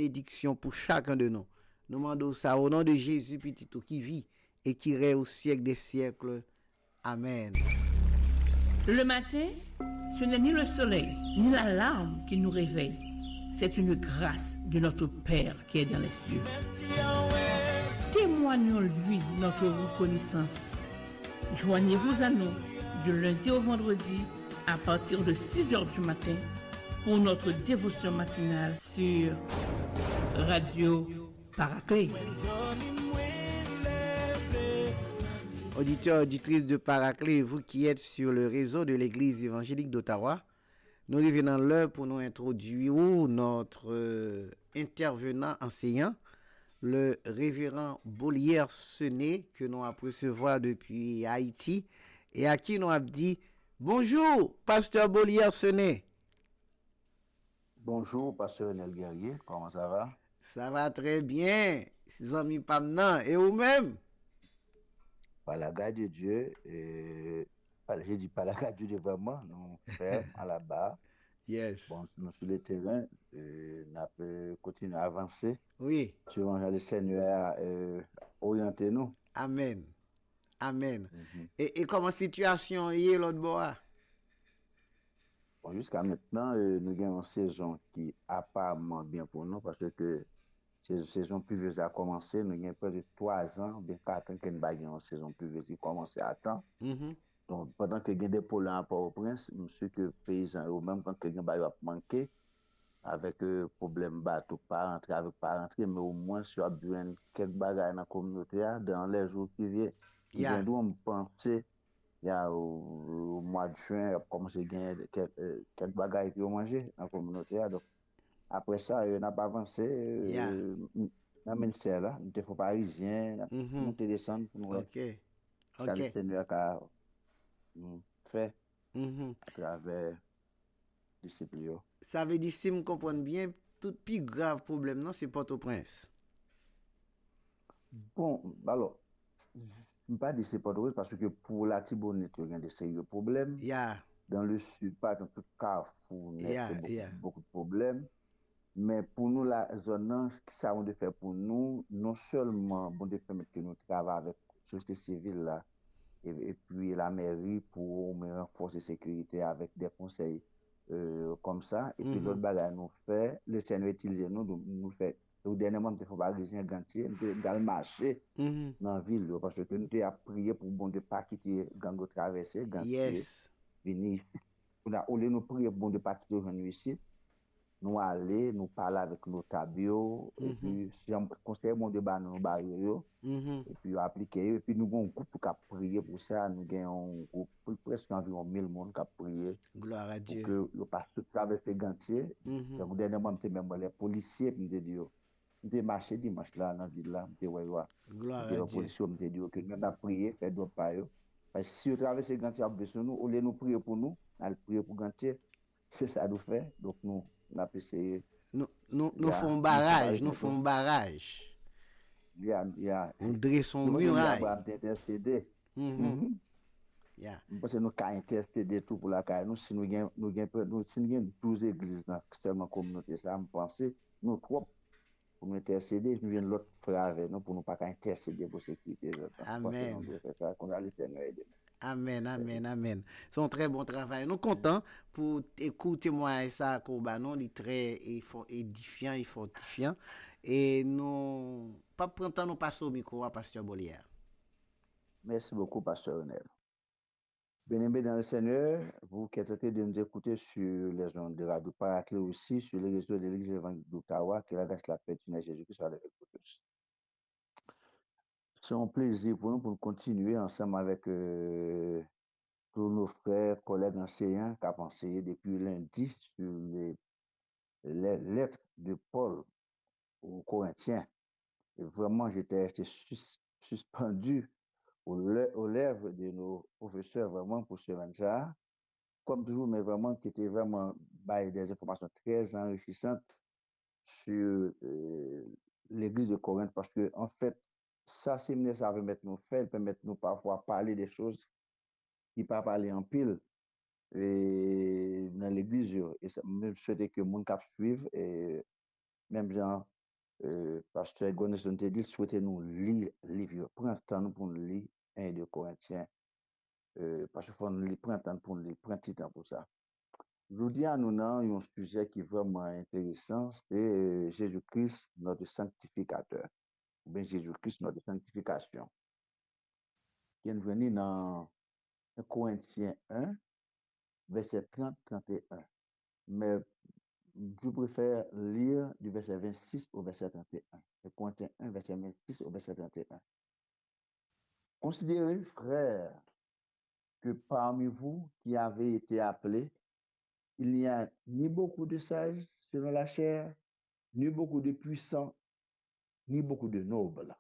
bénédiction pour chacun de nous. Nous demandons ça au nom de Jésus, petit tout qui vit et qui règne au siècle des siècles. Amen. Le matin, ce n'est ni le soleil, ni l'alarme qui nous réveille. C'est une grâce de notre Père qui est dans les cieux. Témoignons-lui notre reconnaissance. Joignez-vous à nous du lundi au vendredi à partir de 6h du matin pour notre dévotion matinale sur Radio Paraclet. Auditeurs, auditrices de Paraclet, vous qui êtes sur le réseau de l'Église évangélique d'Ottawa, nous revenons l'heure pour nous introduire notre intervenant enseignant, le révérend Bollier Sené, que nous avons recevoir depuis Haïti, et à qui nous avons dit bonjour, pasteur Bollier Sené. Bonjour, pasteur Nel Guerrier, comment ça va? Ça va très bien, ses amis Pamnan, et vous-même? Par la grâce de Dieu, j'ai dit par la grâce de Dieu vraiment, nous fermes à la barre. Yes. Bon, nous sur le terrain, nous peut continuer à avancer. Oui. Selon le Seigneur orienter nous. Amen. Amen. Et comment situation est l'autre bois? Bon, jusqu'à maintenant, nous avons une saison qui est apparemment bien pour nous parce que la saison pluvieuse a commencé. Nous avons près de 3 ans, bien 4 ans que nous avons une saison pluvieuse qui commence à temps. Donc, pendant que nous avons des polluants à Port-au-Prince, je suis que les paysans, ou même quand nous avons manqué, avec problème bateau, pas rentrer, avec pas rentrer, mais au moins si on a besoin de quelques bagages dans la communauté, dans les jours qui viennent. Yeah. Nous, on pense, il y a au mois de juin, on a commencé à gagner quelques bagages qui ont mangé dans la communauté. Donc, après ça, on n'a pas avancé. Yeah. Dans le ministère, là, nous sommes parisiens, nous sommes descendre pour nous. Ok. Ce que le Ok. Seigneur a fait à travers les disciples. Ça veut dire, si je comprends bien, tout plus grave problème, non, c'est Port-au-Prince. Bon, alors, je ne pas dire c'est pas drôle parce que pour la Tibonite, il y a des sérieux problèmes. Yeah. Dans le sud, pas dans tout Carrefour, il y a Yeah. beaucoup de problèmes. Mais pour nous, la zone, ce que ça va de faire pour nous, non seulement bon de permettre que nous travaillions avec la société civile là, et puis la mairie pour renforcer la sécurité avec des conseils comme ça. Et puis l'autre bagage nous fait, le Seigneur utilise nous fait. Au dernièrement, nous avons un gantier, dans le marché, dans la ville, parce que nous avons prié pour bon de pas quitter gang traverser, gantier, Yes. venir. Au lieu de nous prier pour bon de pas quitter ici, nous aller, nous parler avec nos tabliaux, et puis si on conseille mon débat dans nos barrières, et puis appliquer, et puis nous avons un groupe qui a prié pour ça, nous avons un groupe, presque environ 1000 personnes qui a prié. Gloire à Dieu. Pour que le pasteur traverse gantier. Donc, dernièrement, même les policiers, nous avons dit, nous avons marché dimanche là, dans la ville là, nous avons Gloire dit, à les Dieu. policiers, nous avons dit, que nous avons prié, fait d'autres pas. Parce que si vous traversez gantier, nous, au lieu de nous prier pour nous, nous prier pour gantier, c'est ça nous fait. Donc, nous avons essayé. Nous faisons barrage, nous faisons barrage. Nous dressons muraille. Yeah. Parce que nous avons intercédé tout pour la carrière. Nous, si nous avons 12 églises dans la communauté, ça me pense, nous trois, pour nous intercéder, nous venons l'autre frère avec nous pour ne pas intercéder pour la sécurité. Amen. Ça, qu'on a le Seigneur aider. Amen, amen, amen. C'est un très bon travail. Nous contents pour écouter moi ça Courbanon, il est très édifiant et fortifiant. Et nous, pas prendre temps, nous passer au micro à Pasteur Bollier. Merci beaucoup, Pasteur Renel. Bien-aimés dans le Seigneur, vous qui êtes traité de nous écouter sur les ondes de Radio Paraclet aussi, sur les réseaux de l'Église évangélique d'Ottawa, que la grâce la paix du Jésus-Christ soit avec vous tous. C'est un plaisir pour nous continuer ensemble avec tous nos frères, collègues enseignants qui ont enseigné depuis lundi sur les lettres de Paul aux Corinthiens. Et vraiment, j'étais resté suspendu aux lèvres de nos professeurs vraiment pour ce ça. Comme toujours, mais vraiment qui était vraiment des informations très enrichissantes sur l'église de Corinthe parce que en fait, ça, ça permet nous faire, permet nous parfois parler des choses qui ne pas parler en pile et dans l'église. Et ça me souhaitais que mon cap suive et même genre, pasteur Gonneson te dit, souhaitez nous lire livre. Prends ce temps pour nous lire 1 de Corinthiens, parce qu'il faut nous lire, prends temps pour nous lire, prends petit temps pour ça. Je dis à nous, non, un sujet qui est vraiment intéressant, c'est Jésus-Christ, notre sanctificateur, ou bien Jésus-Christ, notre sanctification, qui est venu dans 1 Corinthiens 1, verset 30-31. Mais je préfère lire du verset 26 au verset 31. 1 Corinthiens 1, verset 26 au verset 31. Considérez, frères, que parmi vous qui avez été appelés, il n'y a ni beaucoup de sages selon la chair, ni beaucoup de puissants, ni beaucoup de nobles.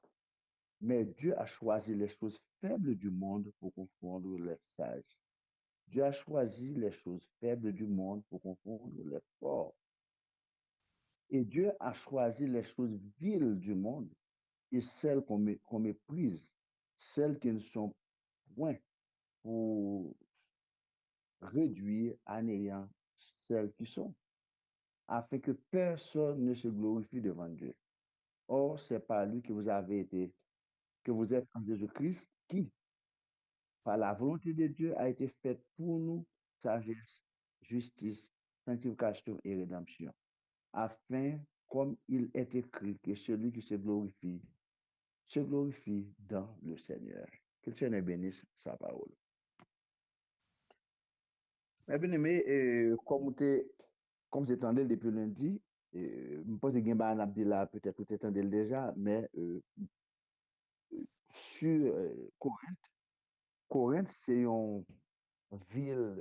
Mais Dieu a choisi les choses faibles du monde pour confondre les sages. Dieu a choisi les choses faibles du monde pour confondre les forts. Et Dieu a choisi les choses viles du monde et celles qu'on méprise, celles qui ne sont point, pour réduire à néant celles qui sont, afin que personne ne se glorifie devant Dieu. Or, c'est par lui que vous avez été, que vous êtes en Jésus-Christ, qui, par la volonté de Dieu, a été faite pour nous sagesse, justice, sanctification et rédemption, afin, comme il est écrit, que celui qui se glorifie dans le Seigneur. Que le Seigneur bénisse sa parole. Mais bien aimé, comme vous attendez depuis lundi, je pense que Gimba Abdillah peut-être vous attendez déjà, mais sur Corinthe, Corinthe, c'est une ville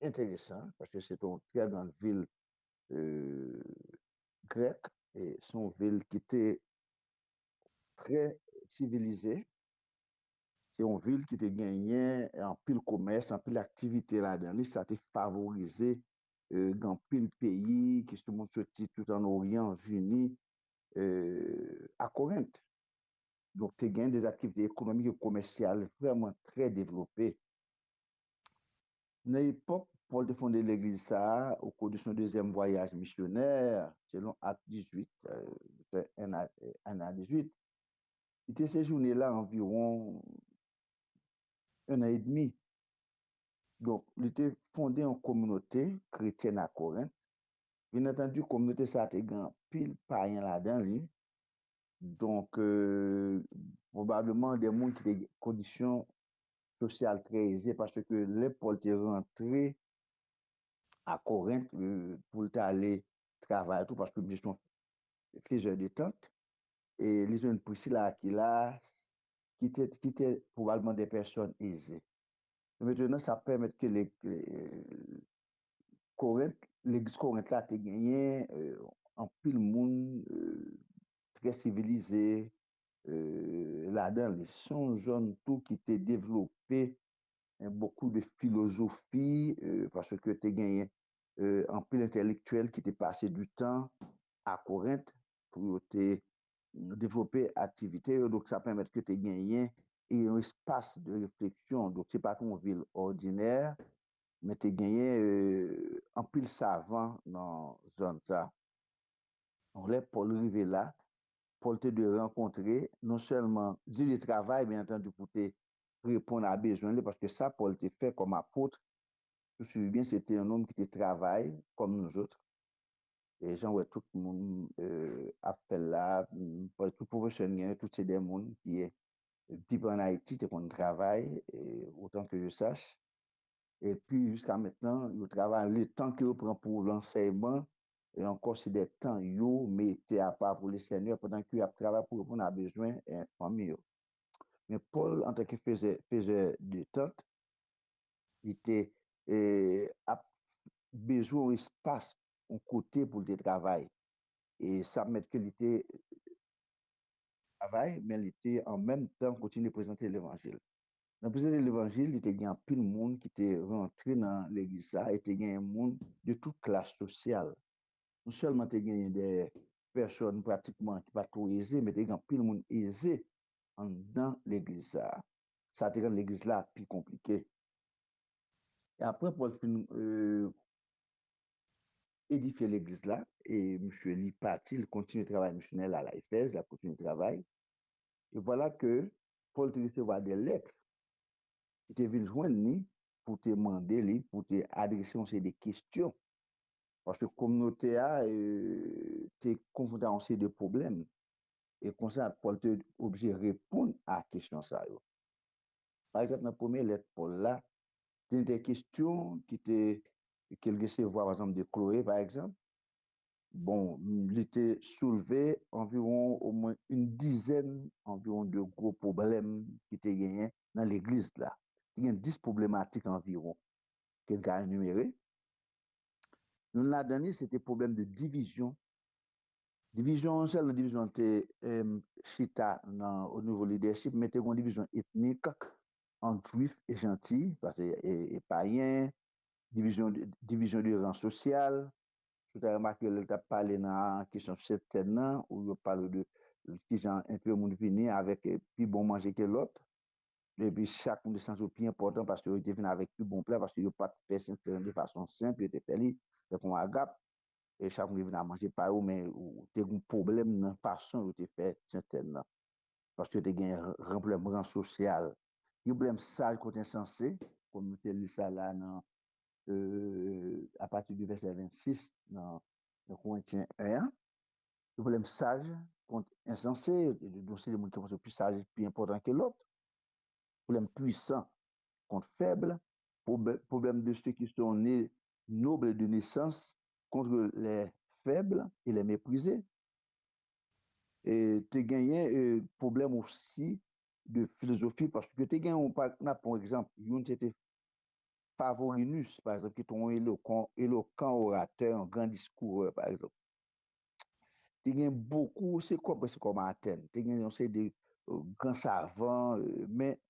intéressante parce que c'est une très grande ville euh, grecque et c'est une ville qui était très civilisée. C'est une ville qui te gagnait en pile commerce, en pile activité là-dedans. Ça a favorisé dans pile pays, qui se montre sorti tout en Orient, venu à Corinthe. Donc, tu gagnes des activités économiques et commerciales vraiment très développées. Dans l'époque, Paul a fondé l'église ça au cours de son deuxième voyage missionnaire, selon Acte 18, un à 18. Il était séjourné là environ 1 an et demi. Donc, il était fondé en communauté chrétienne à Corinthe. Bien entendu, communauté ça a grand pile païen là-dedans. Donc, probablement des gens qui ont des conditions sociales très aisées parce que les Paul est rentré à Corinthe pour aller travailler tout parce que ils sont faiseurs de tente. Et les jeunes Priscilla qui étaient probablement des personnes aisées. Maintenant, ça permet que Corinthe, l'église Corinthe là, a gagné en pile monde très civilisé là-dedans. Ils sont jeunes tout qui étaient développés beaucoup de philosophie parce que tu as gagné en pile intellectuel qui était passé du temps à Corinthe pour te développer activité. Donc, ça permet que tu aies gagné et un espace de réflexion. Donc, ce n'est pas une ville ordinaire, mais tu as gagné en pile savant dans la zone. Ça. Donc, là, Paul arrivé là, Paul te de rencontrer, non seulement du travail, bien entendu, pour te répondre à besoin, parce que ça, Paul te fait comme apôtre. Je suis bien, c'était un homme qui te travaille comme nous autres. Et gens, ouais, tout le monde appelle là, pour tout professionnel, tout c'est des monde qui est type en Haïti, qui travaille, autant que je sache. Et puis, jusqu'à maintenant, il travaille le temps qu'il prend pour l'enseignement, et encore c'est des temps, il mettait à part pour le Seigneur pendant qu'il a travaillé pour répondre à besoin et famille. Mais Paul, en tant que faisait de tente, il était a besoin d'espace, un côté pour le travail. Et ça met que l'été travail, mais l'été en même temps continue de présenter l'évangile. Dans présenter l'évangile, il était un pile de monde qui était rentré dans l'église, ça, et il y a un monde de toute classe sociale. Non seulement tu as des personnes pratiquement qui pas trop aisées, mais tu as pile de monde aisé dans l'église, ça. Ça te rend l'église là plus compliqué. Et après, Paul édifié l'église là, et monsieur li parti, il continue le travail missionnel à la Éphèse, il a continué le travail. Et voilà que Paul te recevoir des lettres, qui te venu joindre lui pour te demander, lui, pour te adresser on des questions. Parce que la communauté a été confrontée à un série de problèmes. Et comme ça, Paul te obligé de répondre à la question ça. Par exemple, dans la première lettre, Paul là, il y a des questions qui étaient, qu'il recevoir, par exemple, de Chloé, par exemple. Bon, il était soulevé environ au moins une dizaine environ de gros problèmes qui étaient gagnés dans l'église là. Il y a 10 problématiques environ qu'il a énumérées. Nous l'a donné, c'était problème de division. Division, seule la division était chita au niveau leadership, mais c'était une division ethnique entre juifs et gentils, parce que et païens, division du rang social. Tu as remarqué que tu as parlé dans la question certaine, où il parle de qui gens un peu monde venir avec plus bon manger que l'autre. Et puis chaque monde sens plus important parce qu'il venu avec plus bon plat, parce qu'il n'a pas fait de façon simple, il était fait comme agape. Et chaque monde vient à manger par où, mais tu as un problème dans la façon où tu fait certaine. Parce que tu as un problème rang social. Il y a un problème sale côté insensé, comme tu as lu ça là dans à partir du verset 26 dans Corinthiens 1, le problème sage contre insensé, donc c'est le monde qui pense plus sage et plus important que l'autre, problème puissant contre faible, problème de ceux qui sont nés nobles de naissance contre les faibles et les méprisés. Et tu as gagné problème aussi de philosophie parce que tu as gagné, par exemple, une c'était Favorinus, par exemple, qui est un éloquent orateur, un grand discours, par exemple. Tu as beaucoup, c'est comme Athènes, tu as des grands savants, mais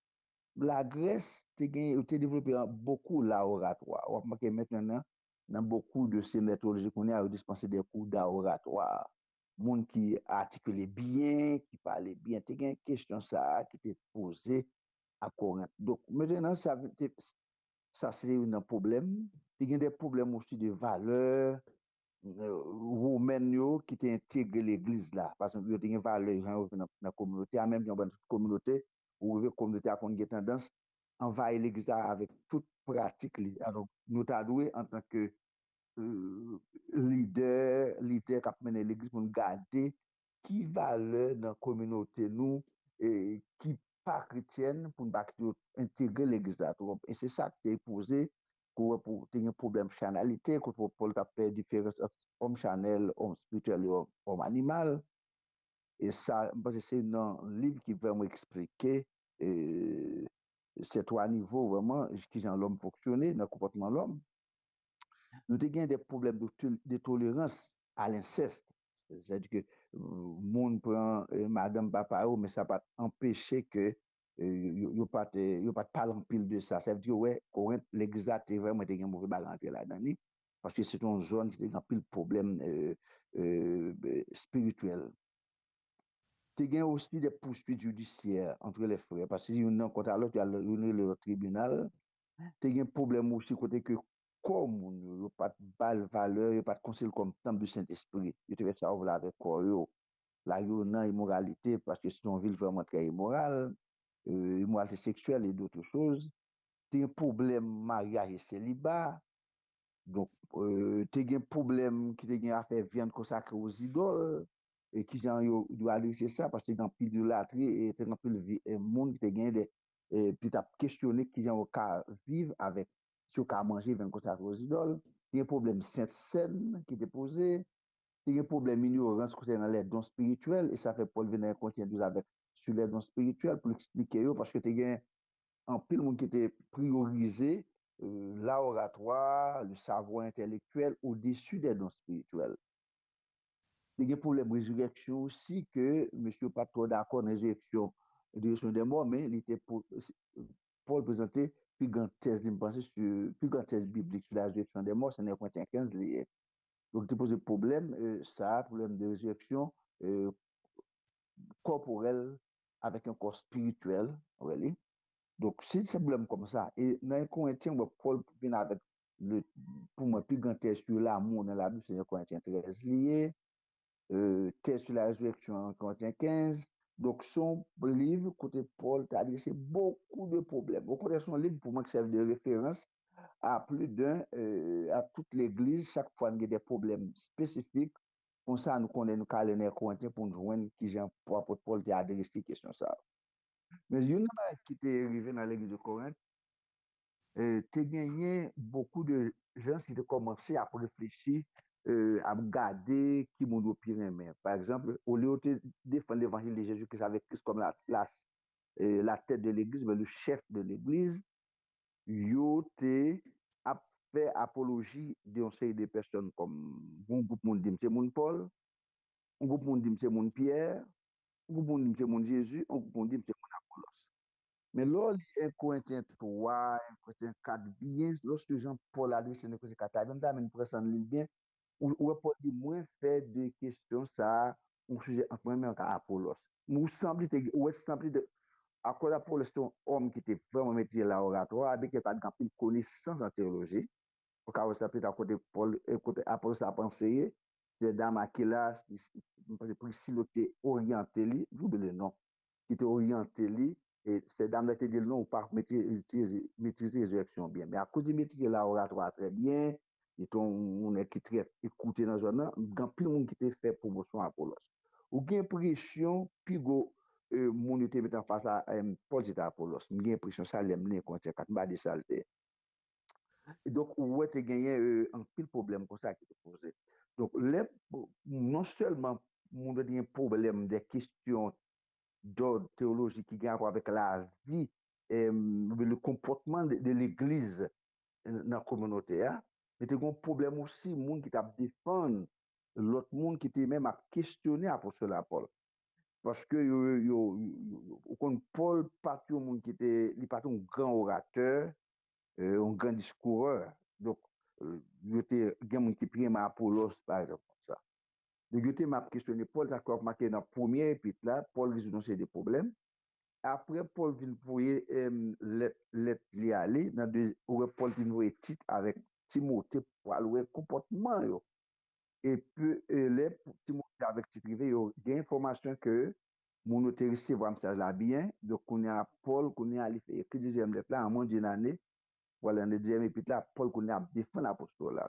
la Grèce, tu as développé beaucoup l'oratoire. On remarque maintenant, dans beaucoup de ces méthodologies qu'on a dispensé des cours d'oratoire. Monde qui articulait bien, qui parlait bien, tu as une question ça qui t'est posée à Corinthe. Donc, maintenant, ça c'est un problème. Il y a des problèmes aussi de valeurs romaines qui ont intégré l'église là. Parce qu'il y a des valeurs dans la communauté, même dans la communauté, où la communauté a une tendance à envahir l'église avec toute pratique. Alors, nous avons en tant que leader qui a mené l'église pour nous garder qui valeur dans la communauté nous et qui pas chrétienne pour nous intégrer l'église là. Et c'est ça qui est posé pour un problème de chanalité, pour faire différence entre homme chanel, homme spirituel et homme animal. Et ça, parce que c'est un livre qui va m'expliquer ces trois niveaux vraiment qui ont l'homme fonctionner dans le comportement de l'homme. Nous avons des problèmes de tolérance à l'inceste. C'est-à-dire que le monde prend madame, papa, mais ça ne va pas empêcher que ne pas parler en pile de ça. Ça veut dire, ouais, l'église est vraiment un mauvais balance là-dedans, parce que c'est une zone qui a un pile de problèmes spirituels. Il y a aussi des poursuites judiciaires entre les frères, parce que si on a contre l'autre, il y a le tribunal. Il y a un problème aussi côté que comme il n'y a pas de balle valeur, il n'y a pas de conseil comme temple du Saint-Esprit. Je te fais ça avec quoi là, il y a une immoralité parce que c'est une ville vraiment très immorale, immoralité sexuelle et d'autres choses. Il y a un problème mariage et célibat. Donc, tu as un problème qui te a fait viande consacrée aux idoles et qui doit adresser ça parce que tu as un peu d'idolâtrie et tu as un peu de monde qui te gagne des puis tu as questionné qui ont qu'à vivre avec sur qu'à manger viande consacrée aux idoles. Tu as un problème sainte scène qui t'est posé. Tu as un problème ignorance concernant les dons spirituels et ça fait Paul venir continuer avec sur les dons spirituels pour expliquer parce que tu as en pile monde qui était priorisé l'oratoire, le savoir intellectuel au-dessus des dons spirituels. Il y a pour les résurrections aussi que monsieur pas trop d'accord dans la résurrection des morts, mais il était Paul présentait plus grande thèse sur plus grande thèse biblique sur la résurrection des morts, c'est dans Corinthiens 15 lié. Donc tu poses problème ça, problème de résurrection corporelle avec un corps spirituel, really. Donc, c'est un problème comme ça. Et dans un Corinthien, Paul vient avec pour moi, plus grand texte sur l'amour dans la Bible, c'est 1 Corinthiens 13 lié, texte sur la résurrection en Corinthiens 15. Donc, son livre, côté Paul, t'a adressé beaucoup de problèmes. Au contraire, son livre, pour moi, qui sert de référence à plus à toute l'église, chaque fois qu'il y a des problèmes spécifiques, comme ça, nous connaissons nous caler Corinthiens pour nous joindre qui Jean-Paul Paul t'a adressé ces questions ça. Mais il y en a qui étaient arrivé dans l'église de Corinthe, tu gagné beaucoup de gens qui ont commencé à réfléchir, à regarder qui monde au pire aimé. Par exemple, au lieu de défendre l'évangile de Jésus-Christ avec Christ comme la tête de l'église, mais le chef de l'église, yo te a fait apologie d'une série de personnes comme un groupe monde dit c'est mon Paul, un groupe monde dit c'est mon Pierre, un groupe monde dit c'est mon Jésus, un groupe monde dit c'est mon Apollos. Mais là, un Corinthiens 3, un Corinthiens 4, bien, lorsque Jean-Paul a dit, c'est une Corinthiens 4, même dans une presse en ligne, bien, où Paul dit, moins fait de questions, ça, un sujet en premier qu'à Apollos. Ou semble, ou est semble de, à cause d'Apollos, c'est un homme qui était vraiment métier là oratoire, avec pas de connaissance en théologie. Au cas où ça peut à côté Paul, côté Apollos a pensé, c'est dans Aquilas, Priscille était orienté, j'oublie le nom, qui était orienté, et c'est dans le dit non, pas maîtriser résurrection bien. Mais à cause de maîtriser la oratoire très bien, et on est qui très écouté dans ce zone, il y a plus de monde qui était fait promotion à Apollos. Ou bien pression, puis go, mon était mis en face à Paul dit à Apollos, il y a pression, ça l'aime, les quand il y a des saletés. Et donc, où tu as gagné un pile problème comme ça qui te posé. Donc, non seulement on a un problème des questions d'ordre théologique qui gagnent avec la vie et le comportement de l'Église dans la communauté, hein, mais tu as un problème aussi, monde qui t'a défendu, l'autre monde qui était même à questionner l'apôtre Paul. Parce que Paul, pas tout le monde qui était, il pas un grand orateur, un grand discoureur. Donc, il y a des gens qui prient Apollos, par exemple, comme ça. Donc, il y a questionné Paul, d'accord, marqué dans le premier épître là, Paul résout ces problèmes. Après, Paul vient envoyer lettre li aller, Paul vient envoyer titre avec Timothée pour aller comportement. Yo. Et puis, les Timothée avec titre, il y a des informations que mon auteur recevoir un message là bien. Donc, on a Paul, on a écrit deuxième lettre là, en moins d'une année. Voilà, le deuxième épître là, Paul connaît à défendre l'apostolat.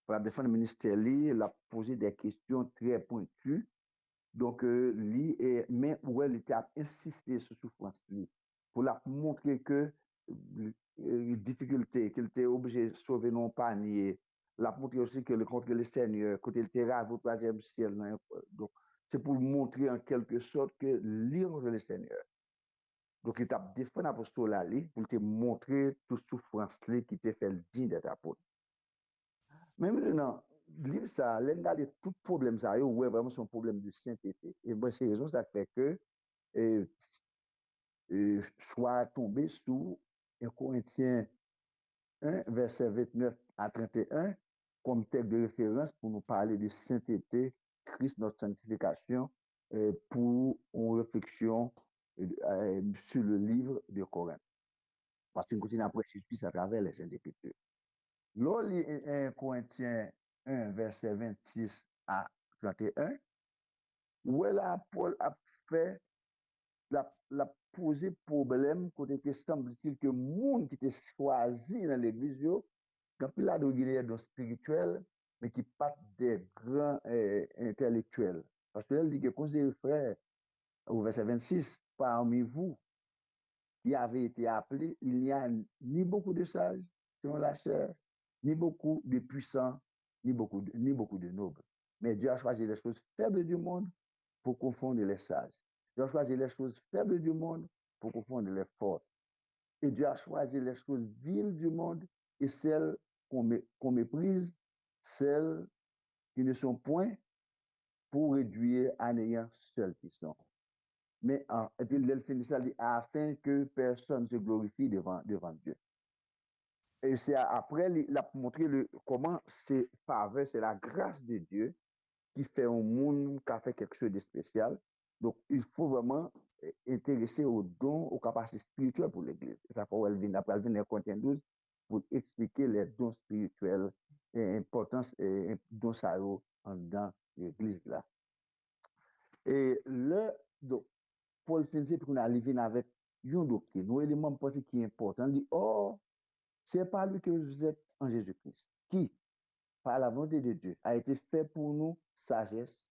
Pour défendre le ministère, il a posé des questions très pointues. Donc, mais où il a insisté sur souffrance, pour la montrer que difficulté, qu'il était obligé de sauver non panier, la montrer aussi que contre le Seigneur, côté le terrain au troisième ciel. Donc, c'est pour montrer en quelque sorte que l'ire le Seigneur. Donc, il t'a défendu l'apostolat pour te montrer toute souffrance qui t'a fait le digne d'être apôtre. Mais maintenant, livre ça, regarder tout problème ça, ouais, vraiment c'est un problème de sainteté. Et bon, c'est raison ça fait que soit tombé sous 1 Corinthiens 1, verset 29 à 31, comme texte de référence pour nous parler de sainteté, Christ, notre sanctification, pour une réflexion sur le livre de Corinthe. Parce qu'on continue à prêcher Christ à travers les Saintes Écritures. Là, 1 Corinthiens 1, verset 26 à 31, où là, Paul a fait, la posé problème, côté que semble-t-il que le monde qui était choisi dans l'église, quand il a de spirituel, mais qui pas des grands intellectuels. Parce que là, il dit que, conseiller frère, au verset 26, parmi vous, qui avait été appelé, il n'y a ni beaucoup de sages selon la chair, ni beaucoup de puissants, ni beaucoup de nobles. Mais Dieu a choisi les choses faibles du monde pour confondre les sages. Dieu a choisi les choses faibles du monde pour confondre les forts. Et Dieu a choisi les choses viles du monde et celles qu'on méprise, celles qui ne sont point, pour réduire à néant celles qui sont. Mais, et puis, il finit ça, afin que personne se glorifie devant Dieu. Et c'est après, il a montré comment c'est faveur, c'est la grâce de Dieu qui fait un monde, qui a fait quelque chose de spécial. Donc, il faut vraiment intéresser aux dons, aux capacités spirituelles pour l'Église. C'est ça, elle vient après, elle vient dans Corinthiens 12, pour expliquer les dons spirituels et l'importance et dons ça dans l'église là. Et le, donc, Paul finit pour nous arriver avec une doctrine, un élément pensé qui est important. Il dit, oh, c'est par lui que vous êtes en Jésus-Christ, qui, par la volonté de Dieu, a été fait pour nous sagesse,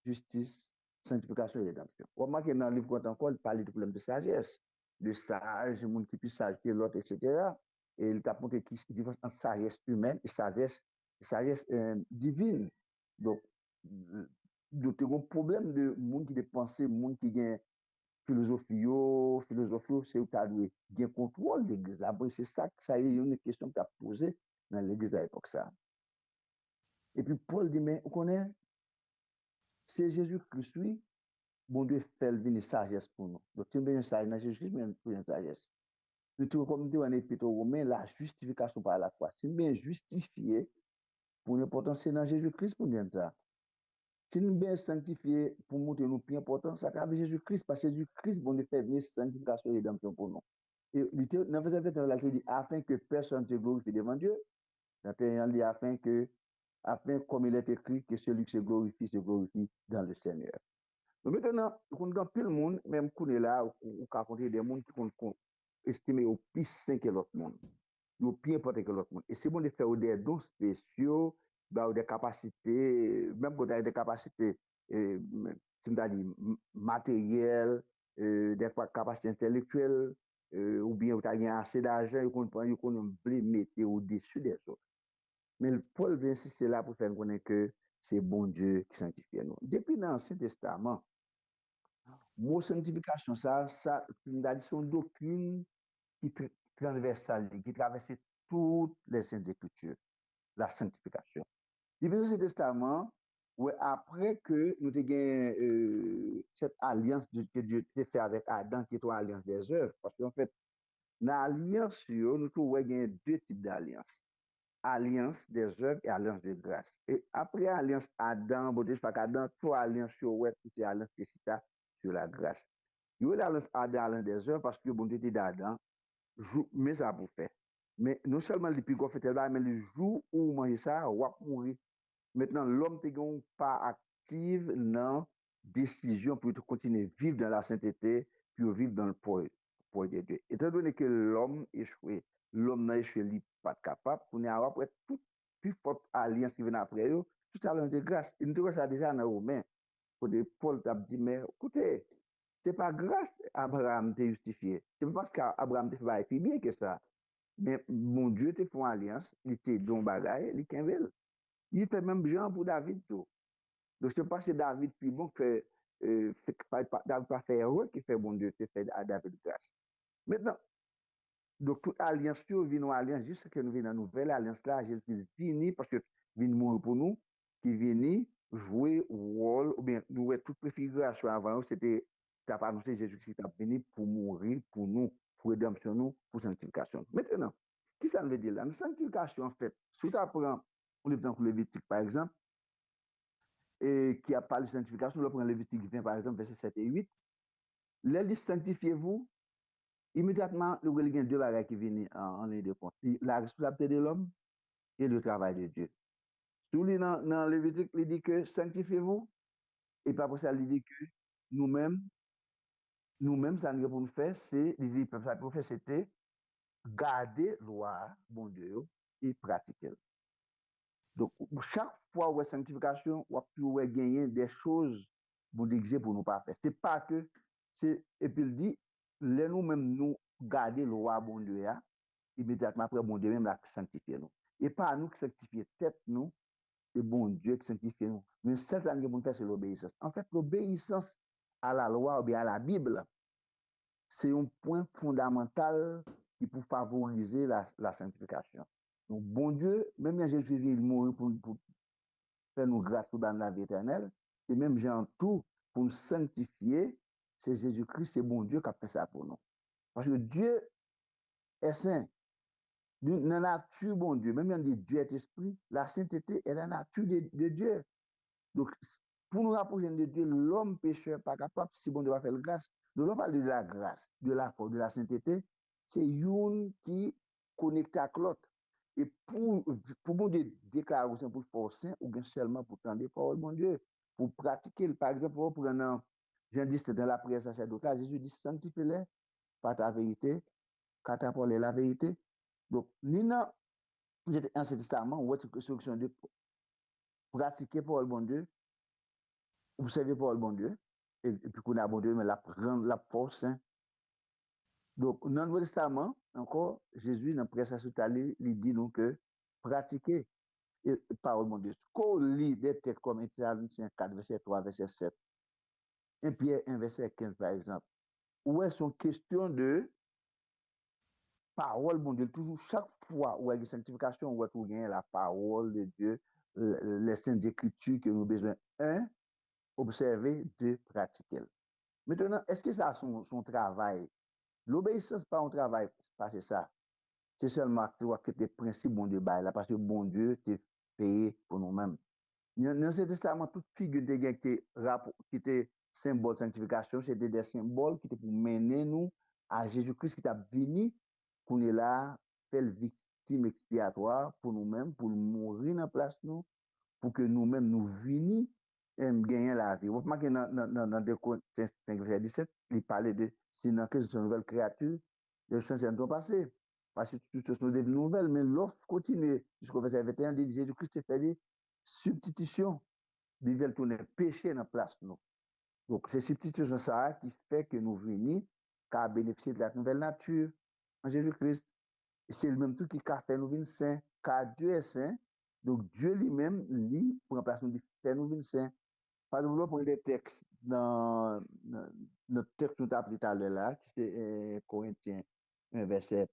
justice, sanctification et rédemption. Remarquez dans le livre quand encore, il parle du problème de sagesse, de sage, le monde qui plus sage que l'autre, etc. Et il t'a montré qu'il y a une différence entre sagesse humaine et sagesse divine. Donc, il y a un problème de monde qui dépense, monde qui gagne philosophie, c'est où tu as bien contrôle de l'église. C'est ça y est une question que tu as posée dans l'église à l'époque. Ça. Et puis Paul dit, mais on connaît, c'est Jésus-Christ, oui, bon Dieu fait venir sagesse pour nous. Donc, tu as une sagesse dans Jésus-Christ, mais pour une sagesse. Nous trouvons comme dit en Épître aux Romains, la justification par la foi. Si nous bien justifié, pour nous c'est dans Jésus-Christ pour nous ça. Si nous bien sanctifié pour montrer nous plus important, ça avec Jésus-Christ, parce que Jésus-Christ, bon Dieu fait venir sanctification et rédemption pour nous. Et dans verset 21, il dit, afin que personne ne se glorifie devant Dieu. Dans il dit, afin, comme il est écrit, que celui qui se glorifie dans le Seigneur. Donc maintenant, on a plus le monde, même qu'on est là, on a rencontré des gens qui sont estimés au plus saint que l'autre monde, au plus important que l'autre monde. Et c'est bon de faire des dons spéciaux, des capacités, même quand on a des capacités, c'est-à-dire matérielles, des capacités intellectuelles, ou bien on a assez d'argent, on peut mettre au-dessus des autres. Mais Paul vient insister là pour faire connaître que c'est bon Dieu qui sanctifie nous. Depuis l'Ancien Testament, mot sanctification, ça c'est une doctrine qui transversale, qui traverse toutes les saintes écritures, la sanctification. Depuis l'Ancien Testament, ouais, après que nous avons cette alliance que Dieu a fait avec Adam, qui est une alliance des œuvres, parce qu'en fait, dans l'alliance, nous trouvons qu'il y a deux types d'alliances. Alliance des œuvres et alliance de grâce. Et après alliance Adam, bon Dieu, pas qu'Adam, trois alliances sur ouais, c'est alliance qui sur la grâce. Il y a l'alliance Adam, alliance des œuvres, parce que bon Dieu était d'Adam, mais ça pour faire. Mais non seulement les plus gros fait mais le jour où vous mangez ça, vous mourir. Maintenant, l'homme n'est pas actif dans décision pour continuer à vivre dans la sainteté, puis vivre dans le poids de Dieu. Étant donné que l'homme échoué, l'homme n'a échoué, il n'est pas capable, pour nous avoir toute plus forte alliance qui vient après eux, tout à l'heure de grâce. Et nous trouvons ça déjà dans Romains. Paul t'a dit, mais écoutez, c'est pas grâce Abraham t'a justifié. C'est pas parce qu'Abraham t'a fait plus bien que ça. Mais mon Dieu t'a fait une alliance, il t'a donné bagaille, il t'a il fait même genre pour David tout. Donc c'est pas que David plus bon que David pas fait erreur qui fait bon Dieu, c'est fait à David grâce. Maintenant, donc toute alliance vient une alliance juste que nous venons dans la nouvelle alliance là, Jésus vient parce que vient mourir pour nous, qui vient jouer rôle ou bien nous toute préfiguration avant c'était t'as pas annoncé Jésus-Christ est venu pour mourir pour nous, pour rédemption nous, pour sanctification. Maintenant, qu'est-ce que ça veut dire là? La sanctification en fait, si tu apprends le livre dans Lévitique par exemple, et qui a parlé de sanctification, on prend Lévitique 20 par exemple, versets 7 et 8, là dit sanctifiez-vous. Immédiatement, il y a deux bagages qui viennent en ligne de compte. La responsabilité de l'homme et le travail de Dieu. Sous dans Lévitique, il dit que sanctifiez-vous, et pas pour ça, il dit que nous-mêmes, ça nous pour nous faire, c'est, il dit, ça pour faire, c'était garder loi, bon Dieu, et pratiquer. Donc, chaque fois où il y a sanctification, on va gagner des choses pour exiger pour nous pas faire. C'est pas que, et puis il dit, les nous-mêmes nous garder loi, bon Dieu, immédiatement après, bon Dieu même l'a sanctifié nous. Et pas nous qui sanctifions tête nous, c'est bon Dieu qui sanctifie nous. Mais cette année, pour faire, c'est l'obéissance. En fait, l'obéissance à la loi ou bien à la Bible, c'est un point fondamental qui peut favoriser la sanctification. Donc, bon Dieu, même quand Jésus il mourit pour faire nous grâce pour dans la vie éternelle, c'est même gens tout pour nous sanctifier, c'est Jésus-Christ, c'est bon Dieu qui a fait ça pour nous. Parce que Dieu est saint. Dans la nature, bon Dieu, même quand on dit Dieu est esprit, la sainteté est la nature de Dieu. Donc, pour nous rapprocher de Dieu, l'homme pécheur pas capable, si bon Dieu va faire grâce. Donc, on parle de la grâce, de la foi, de la sainteté, c'est une qui connecté avec l'autre. Et pour mon Dieu déclarer pour forcer, ou bien seulement pour tendre parole, mon Dieu, pour pratiquer. Par exemple, pour prendre, Jean 10, dans la prière sacerdotale, Jésus dit, sanctifie-les par ta vérité, car ta parole est la vérité. Donc, ni dans l'Ancien Testament, ou autre instruction de pratiquer parole, mon Dieu, observer parole, mon Dieu, et puis qu'on a bon Dieu, mais la prendre la force. Donc, dans le Nouveau Testament, encore, Jésus, dans la prière sacerdotale, il dit nous que pratiquer parole, mon Dieu. Qu'on lit des textes comme Ésaïe 4, verset 3, verset 7, 1 Pierre 1, verset 15, par exemple, où elles sont questions de parole, mon Dieu. Toujours, chaque fois où il y a une sanctification, où il y a la parole de Dieu, les saintes écritures que nous avons besoin, un, observer, deux, pratiquer. Maintenant, est-ce que ça a son travail? L'obéissance, pas un travail, c'est ça. C'est seulement que les principes, bon Dieu, là, parce que bon Dieu, t'es payé pour nous-mêmes. Dans l'Ancien Testament, toute figure qui était symbole de sanctification, c'était des symboles qui étaient pour mener nous à Jésus-Christ qui t'a venu, qu'on est là, faire le victime expiatoire pour nous-mêmes, pour mourir en place nous, pour que nous-mêmes nous venions et gagner la vie. Vous remarquez dans 2 Corinthiens 5, verset 17, il parlait de sinon que c'est une nouvelle créature, les choses sont passées. Parce que toutes choses sont devenues nouvelles, mais l'offre continue. Jusqu'au verset 21, dit Jésus-Christ a fait des substitutions. Il veut tourner péché dans la place nous. Donc, c'est substitution ça qui fait que nous venons qu'à bénéficier de la nouvelle nature en Jésus-Christ. Et c'est le même tout qui a fait nous venir saints, car Dieu est saint. Donc, Dieu lui-même, lui, pour remplacer nous, fait nous venir saints. Par exemple, pour les textes, dans notre texte que nous avons tout à l'heure là, qui c'est Corinthiens 1, verset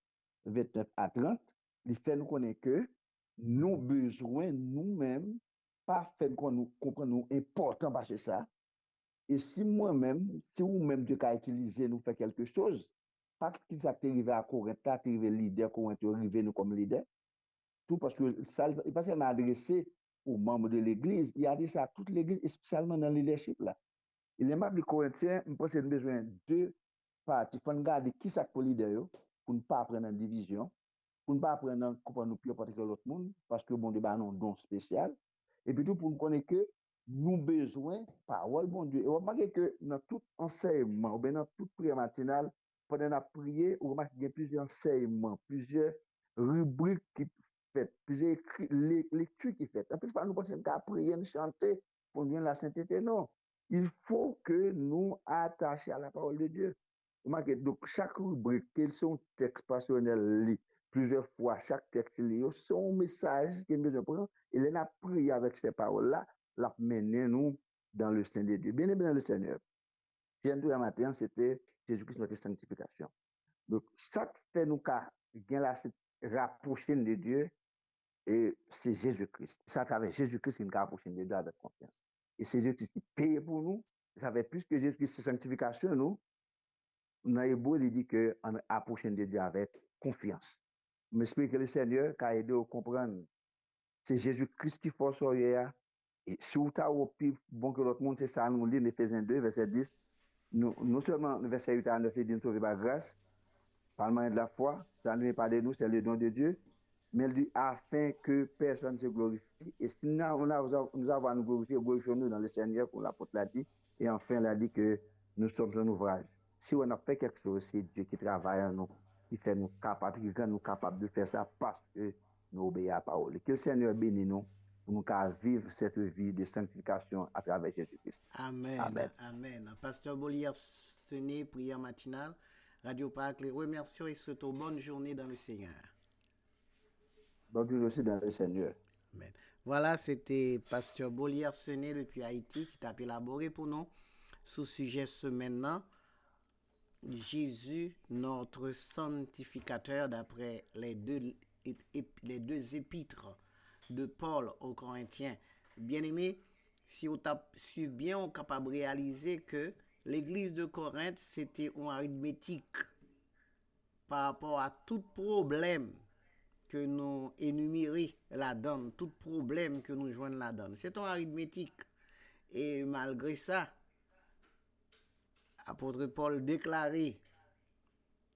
29 à 30, il fait nous connaître que nous besoin nous-mêmes, pas fait nous comprendre nous important parce que ça. Et si moi-même, si vous-même, Dieu a utilisé nous faire quelque chose, pas qui ça t'est arrivé à Corinthe, t'es arrivé leader, Corinthe, arrivé nous comme leader, tout parce que ça, il n'est pas seulement adressé aux membres de l'Église, il a adressé à toute l'Église, et spécialement dans le leadership là. Il est marqué les Corinthiens, je pense qu'il a besoin de deux parties. Il faut regarder qui ça pour leader, pour ne pas prendre en division, pour ne pas prendre en comprendre nous plus que l'autre monde, parce que bon, débat non don spécial. Et puis tout pour nous connaître que nous besoin parole, bon Dieu. Et on remarque que dans tout enseignement, ou bien dans toute prière matinale, pendant la prière, on remarque qu'il y a plusieurs enseignements, plusieurs rubriques qui faites, plusieurs lectures qui faites. En plus, nous pensons qu'à prier, chanter pour nous la sainteté, non. Il faut que nous attachions à la parole de Dieu. Remarquez, donc chaque rubrique, quels sont textes passionnels, plusieurs fois, chaque texte lié, son message qu'il nous prend, il a prié avec ces paroles-là, l'a mené nous dans le sein de Dieu. Bien aimé dans le Seigneur. Jean de la matin, c'était Jésus-Christ, notre sanctification. Donc, ça fait nous rapprocher de Dieu, et c'est Jésus-Christ. C'est à travers Jésus-Christ qui nous rapproche de Dieu avec confiance. Et c'est Jésus-Christ qui paye pour nous. Ça fait plus que Jésus-Christ, c'est sanctification, nous. Dans l'hébreu, il dit qu'on approche de Dieu avec confiance. Je m'explique que le Seigneur a aidé à comprendre. C'est Jésus-Christ qui force hier. Et si vous avez au plus bon que l'autre monde, c'est ça, nous lit Éphésiens 2, verset 10. Non seulement verset 8 à 9, il dit nous sauver par grâce, par le moyen de la foi, ça ne vient pas de nous, c'est le don de Dieu, mais il dit afin que personne ne se glorifie. Et si nous avons à nous glorifier, glorifions-nous dans le Seigneur, pour l'apôtre l'a dit. Et enfin, il a dit que nous sommes un ouvrage. Si on a fait quelque chose, c'est Dieu qui travaille en nous, qui fait nous capables, qui rend nous capables de faire ça parce que nous obéissons à la parole. Que le Seigneur bénisse nous pour nous vivre cette vie de sanctification à travers Jésus-Christ. Amen. Amen. Amen. Pasteur Bolière Sené, prière matinale. Radio Parc, les remercions et souhaitons bonne journée dans le Seigneur. Bonne journée aussi dans le Seigneur. Amen. Voilà, c'était Pasteur Bolière Sené depuis Haïti qui t'a élaboré pour nous sous sujet ce maintenant. Jésus, notre sanctificateur, d'après les deux épîtres de Paul aux Corinthiens. Bien-aimés, si on t'a su bien, on est capable de réaliser que l'église de Corinthe, c'était une arithmétique par rapport à tout problème que nous énumérons là-dedans, tout problème que nous joignons là-dedans. C'est une arithmétique. Et malgré ça, apôtre Paul déclarait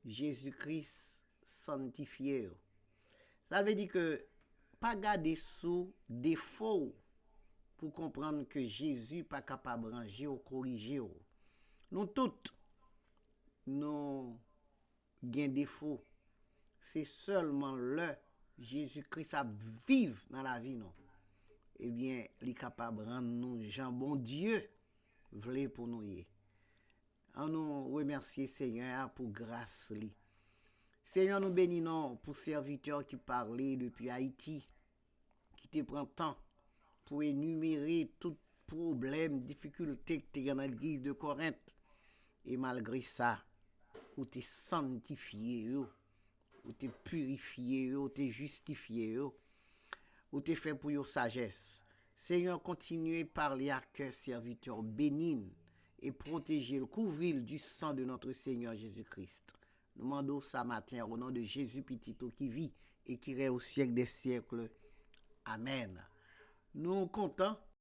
Jésus-Christ sanctifié. Ça veut dire que pas garder sous défaut pour comprendre que Jésus pas capable de ranger ou corriger. Nous toutes, nous avons défaut. C'est seulement le Jésus-Christ a vivre dans la vie, non? Eh bien, il est capable de rendre nous gens bon Dieu voulait pour nous. On nous remercie Seigneur pour grâce. Seigneur, nous bénissons pour serviteurs qui parlaient depuis Haïti, qui te prend temps pour énumérer tout problème, difficulté que tu as dans l'église de Corinthe. Et malgré ça, ou t'es sanctifié, ou t'es purifié, ou t'es justifié, ou t'es fait pour your sagesse. Seigneur, continuez à parler à cœur serviteur bénigne et protéger le couvrir du sang de notre Seigneur Jésus-Christ. Nous demandons ça matin au nom de Jésus Petito qui vit et qui règne au siècle des siècles. Amen. Nous comptons